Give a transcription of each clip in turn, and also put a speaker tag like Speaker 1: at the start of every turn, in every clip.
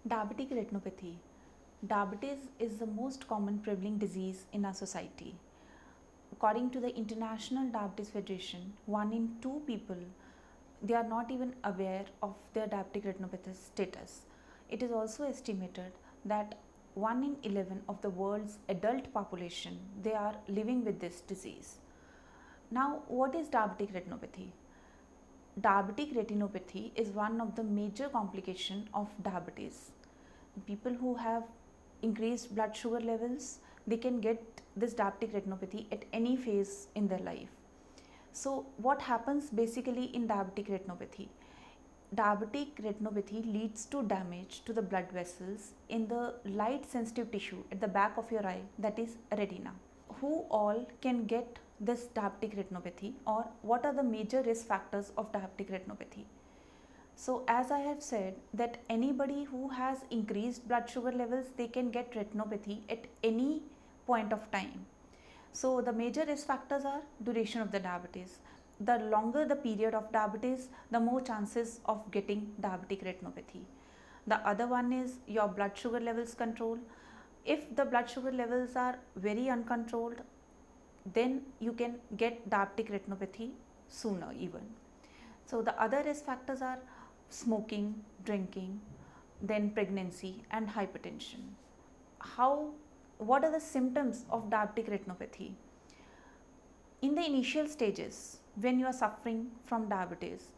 Speaker 1: Diabetic retinopathy. Diabetes is the most common prevailing disease in our society. According to the International Diabetes Federation, 1 in 2 people, they are not even aware of their diabetic retinopathy status. It is also estimated that 1 in 11 of the world's adult population, they are living with this disease. Now, what is diabetic retinopathy? Diabetic retinopathy is one of the major complications of diabetes. People who have increased blood sugar levels, they can get this diabetic retinopathy at any phase in their life. So what happens basically in diabetic retinopathy? Diabetic retinopathy leads to damage to the blood vessels in the light sensitive tissue at the back of your eye, that is retina. Who all can get this diabetic retinopathy, or what are the major risk factors of diabetic retinopathy? So as I have said that anybody who has increased blood sugar levels, they can get retinopathy at any point of time. So the major risk factors are duration of the diabetes. The longer the period of diabetes, the more chances of getting diabetic retinopathy. The other one is your blood sugar levels control. If the blood sugar levels are very uncontrolled, then you can get diabetic retinopathy sooner even. So the other risk factors are smoking, drinking, then pregnancy and hypertension. What are the symptoms of diabetic retinopathy? In the initial stages, when you are suffering from diabetes,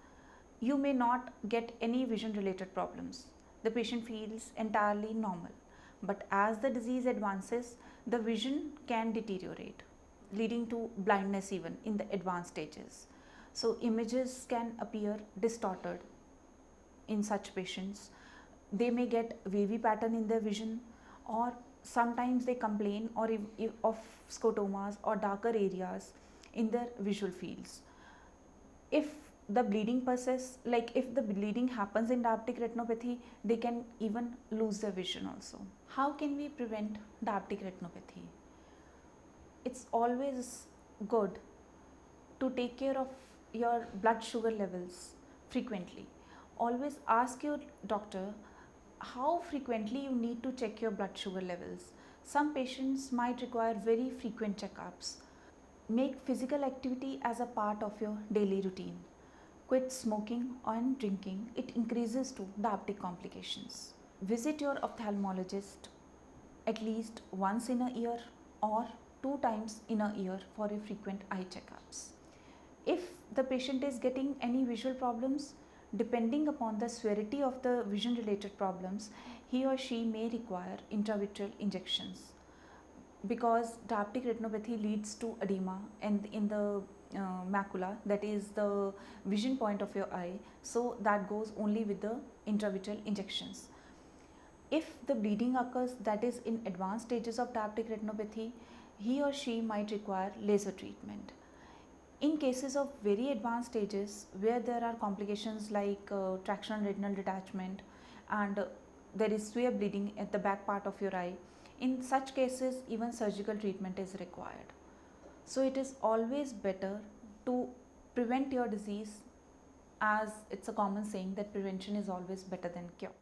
Speaker 1: you may not get any vision related problems. The patient feels entirely normal. But as the disease advances, the vision can deteriorate, leading to blindness even in the advanced stages. So images can appear distorted in such patients. They may get wavy pattern in their vision, or sometimes they complain of scotomas or darker areas in their visual fields. If the bleeding persists, like if the bleeding happens in diabetic retinopathy, they can even lose their vision also. How can we prevent diabetic retinopathy? It's always good to take care of your blood sugar levels frequently. Always ask your doctor how frequently you need to check your blood sugar levels. Some patients might require very frequent checkups. Make physical activity as a part of your daily routine. Quit smoking and drinking, it increases to diabetic complications. Visit your ophthalmologist at least once in a year or 2 times in a year for a frequent eye checkups. If the patient is getting any visual problems, depending upon the severity of the vision related problems, he or she may require intravitreal injections, because diabetic retinopathy leads to edema and in the macula, that is the vision point of your eye. So that goes only with the intravitreal injections. If the bleeding occurs, that is in advanced stages of diabetic retinopathy, he or she might require laser treatment. In cases of very advanced stages where there are complications like tractional retinal detachment and there is severe bleeding at the back part of your eye, in such cases even surgical treatment is required. So it is always better to prevent your disease, as it's a common saying that prevention is always better than cure.